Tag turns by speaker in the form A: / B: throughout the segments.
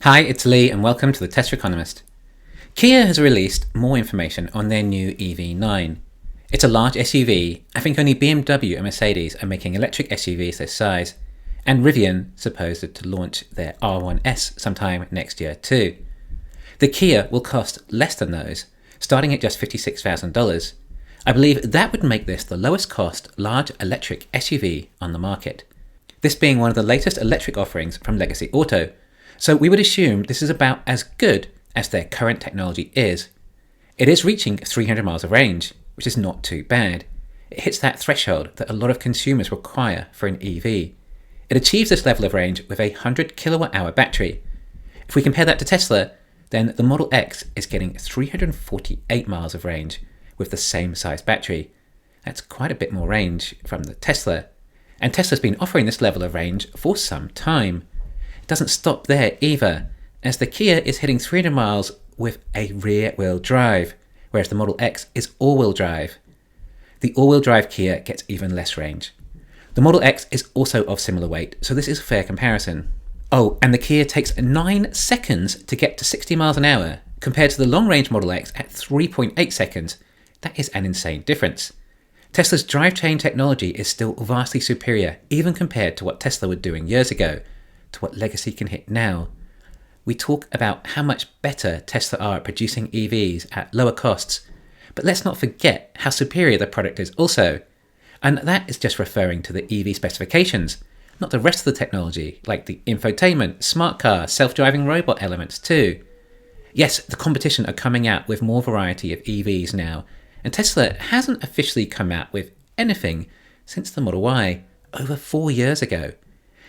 A: Hi, it's Lee and welcome to the Tesla Economist. Kia has released more information on their new EV9. It's a large SUV. I think only BMW and Mercedes are making electric SUVs this size, and Rivian supposed to launch their R1S sometime next year too. The Kia will cost less than those, starting at just $56,000. I believe that would make this the lowest cost large electric SUV on the market. This being one of the latest electric offerings from Legacy Auto, so we would assume this is about as good as their current technology is. It is reaching 300 miles of range, which is not too bad. It hits that threshold that a lot of consumers require for an EV. It achieves this level of range with a 100 kilowatt hour battery. If we compare that to Tesla, then the Model X is getting 348 miles of range with the same size battery. That's quite a bit more range from the Tesla. And Tesla's been offering this level of range for some time. It doesn't stop there either, as the Kia is hitting 300 miles with a rear-wheel drive, whereas the Model X is all-wheel drive. The all-wheel drive Kia gets even less range. The Model X is also of similar weight, so this is a fair comparison. Oh, and the Kia takes 9 seconds to get to 60 miles an hour, compared to the long-range Model X at 3.8 seconds. That is an insane difference. Tesla's drivetrain technology is still vastly superior, even compared to what Tesla were doing years ago, to what Legacy can hit now. We talk about how much better Tesla are at producing EVs at lower costs, but let's not forget how superior the product is also. And that is just referring to the EV specifications, not the rest of the technology, like the infotainment, smart car, self-driving robot elements too. Yes, the competition are coming out with more variety of EVs now, and Tesla hasn't officially come out with anything since the Model Y, over 4 years ago.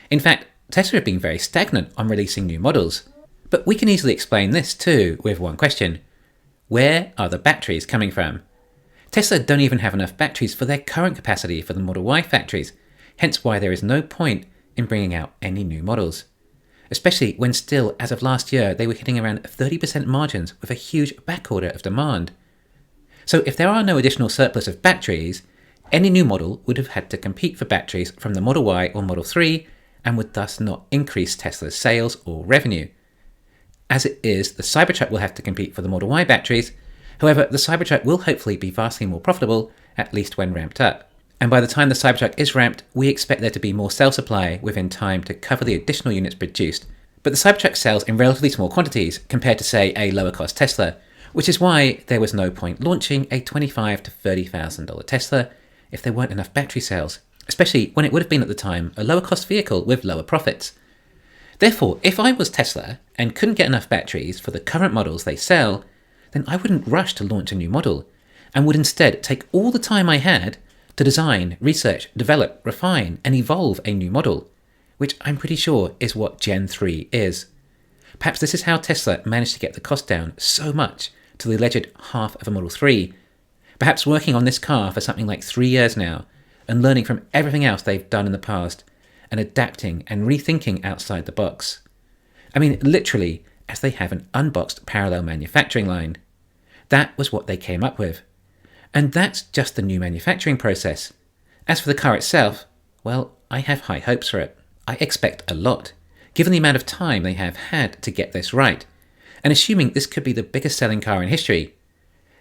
A: In fact, Tesla have been very stagnant on releasing new models. But we can easily explain this too with one question. Where are the batteries coming from? Tesla don't even have enough batteries for their current capacity for the Model Y factories, hence why there is no point in bringing out any new models. Especially when still, as of last year, they were hitting around 30% margins with a huge backorder of demand. So if there are no additional surplus of batteries, any new model would have had to compete for batteries from the Model Y or Model 3 and would thus not increase Tesla's sales or revenue. As it is, the Cybertruck will have to compete for the Model Y batteries. However, the Cybertruck will hopefully be vastly more profitable, at least when ramped up. And by the time the Cybertruck is ramped, we expect there to be more cell supply within time to cover the additional units produced. But the Cybertruck sells in relatively small quantities compared to, say, a lower cost Tesla, which is why there was no point launching a $25,000 to $30,000 Tesla if there weren't enough battery cells, especially when it would have been at the time a lower cost vehicle with lower profits. Therefore, if I was Tesla and couldn't get enough batteries for the current models they sell, then I wouldn't rush to launch a new model, and would instead take all the time I had to design, research, develop, refine, and evolve a new model, which I'm pretty sure is what Gen 3 is. Perhaps this is how Tesla managed to get the cost down so much to the alleged half of a Model 3. Perhaps working on this car for something like 3 years now, and learning from everything else they've done in the past, and adapting and rethinking outside the box. I mean, literally, as they have an unboxed parallel manufacturing line. That was what they came up with. And that's just the new manufacturing process. As for the car itself, well, I have high hopes for it. I expect a lot, given the amount of time they have had to get this right, and assuming this could be the biggest selling car in history.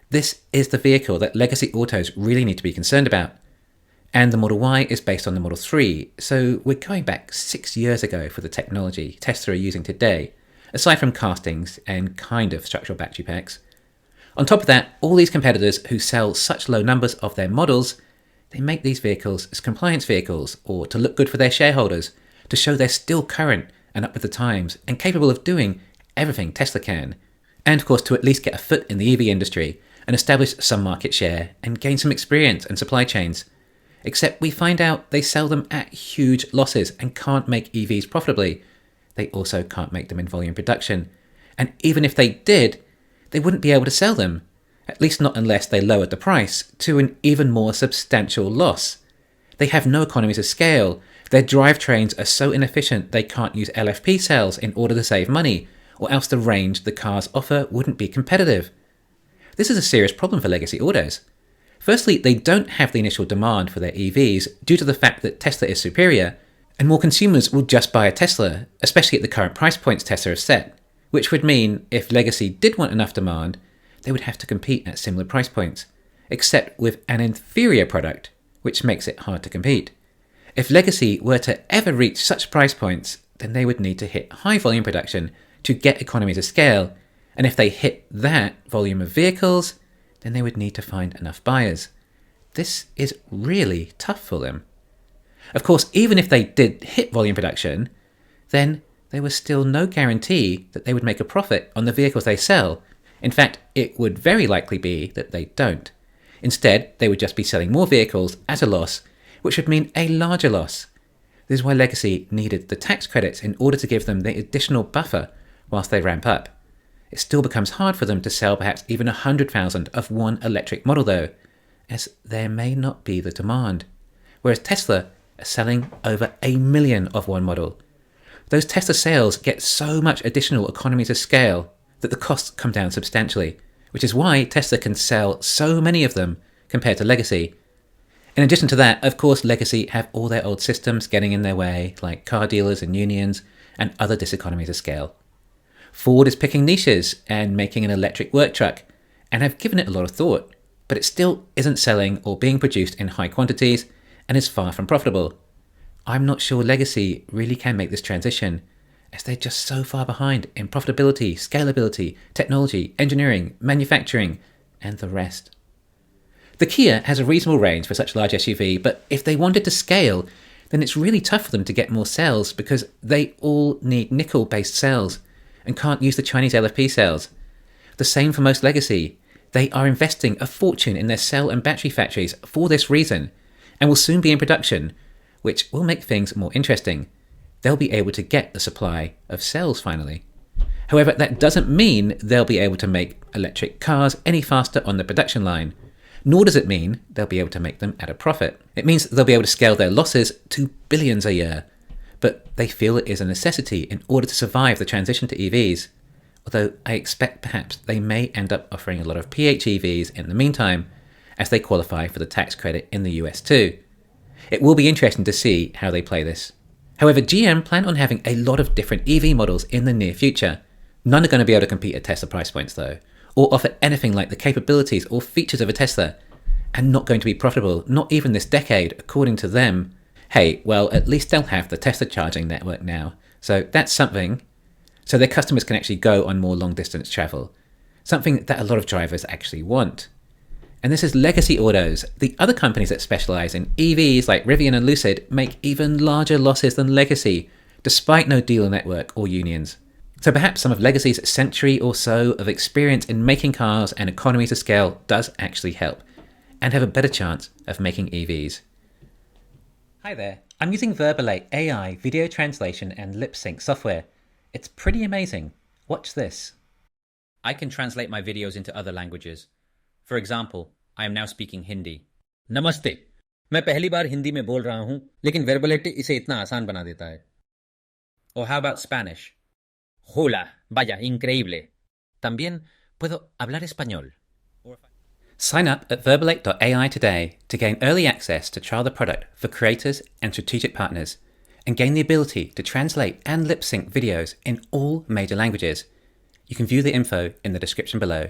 A: This is the vehicle that Legacy Autos really need to be concerned about. And the Model Y is based on the Model 3, so we're going back 6 years ago for the technology Tesla are using today, aside from castings and kind of structural battery packs. On top of that, all these competitors who sell such low numbers of their models, they make these vehicles as compliance vehicles, or to look good for their shareholders, to show they're still current and up with the times and capable of doing everything Tesla can. And of course to at least get a foot in the EV industry and establish some market share and gain some experience and supply chains. Except we find out they sell them at huge losses and can't make EVs profitably. They also can't make them in volume production. And even if they did, they wouldn't be able to sell them, at least not unless they lowered the price to an even more substantial loss. They have no economies of scale. Their drivetrains are so inefficient they can't use LFP cells in order to save money, or else the range the cars offer wouldn't be competitive. This is a serious problem for Legacy Autos. Firstly, they don't have the initial demand for their EVs due to the fact that Tesla is superior, and more consumers will just buy a Tesla, especially at the current price points Tesla have set. which would mean if legacy did want enough demand, they would have to compete at similar price points, except with an inferior product, which makes it hard to compete. If legacy were to ever reach such price points, then they would need to hit high volume production to get economies of scale, and if they hit that volume of vehicles, then they would need to find enough buyers. This is really tough for them. Of course, even if they did hit volume production, then there was still no guarantee that they would make a profit on the vehicles they sell. In fact, it would very likely be that they don't. Instead, they would just be selling more vehicles at a loss, which would mean a larger loss. This is why legacy needed the tax credits in order to give them the additional buffer whilst they ramp up. It still becomes hard for them to sell perhaps even 100,000 of one electric model though, as there may not be the demand. Whereas Tesla are selling over 1 million of one model. Those Tesla sales get so much additional economies of scale that the costs come down substantially, which is why Tesla can sell so many of them compared to legacy. In addition to that, of course, legacy have all their old systems getting in their way, like car dealers and unions, and other diseconomies of scale. Ford is picking niches and making an electric work truck, and have given it a lot of thought, but it still isn't selling or being produced in high quantities, and is far from profitable. I'm not sure legacy really can make this transition, as they're just so far behind in profitability, scalability, technology, engineering, manufacturing, and the rest. The Kia has a reasonable range for such a large SUV, but if they wanted to scale, then it's really tough for them to get more cells because they all need nickel-based cells and can't use the Chinese LFP cells. The same for most legacy. They are investing a fortune in their cell and battery factories for this reason, and will soon be in production, which will make things more interesting. They'll be able to get the supply of cells finally. However, that doesn't mean they'll be able to make electric cars any faster on the production line, nor does it mean they'll be able to make them at a profit. It means they'll be able to scale their losses to billions a year, but they feel it is a necessity in order to survive the transition to EVs, although I expect perhaps they may end up offering a lot of PHEVs in the meantime, as they qualify for the tax credit in the US too. It will be interesting to see how they play this. However, GM plan on having a lot of different EV models in the near future. None are going to be able to compete at Tesla price points though, or offer anything like the capabilities or features of a Tesla, and not going to be profitable, not even this decade, according to them. Hey, well, at least they'll have the Tesla charging network now, so that's something. So their customers can actually go on more long distance travel, something that a lot of drivers actually want. And this is legacy autos. The other companies that specialize in EVs like Rivian and Lucid make even larger losses than legacy, despite no dealer network or unions. So perhaps some of legacy's century or so of experience in making cars and economies of scale does actually help, and have a better chance of making EVs. Hi there, I'm using Verbalate AI video translation and lip sync software. It's pretty amazing. Watch this. I can translate my videos into other languages. For example, I am now speaking Hindi.
B: नमस्ते, मैं पहली बार हिंदी में बोल रहा हूं, लेकिन वर्बलेट इसे इतना आसान बना देता है.
A: Or how about Spanish?
B: Hola, vaya, increíble.
A: También puedo hablar español. Sign up at verbalate.ai today to gain early access to trial the product for creators and strategic partners, and gain the ability to translate and lip sync videos in all major languages. You can view the info in the description below.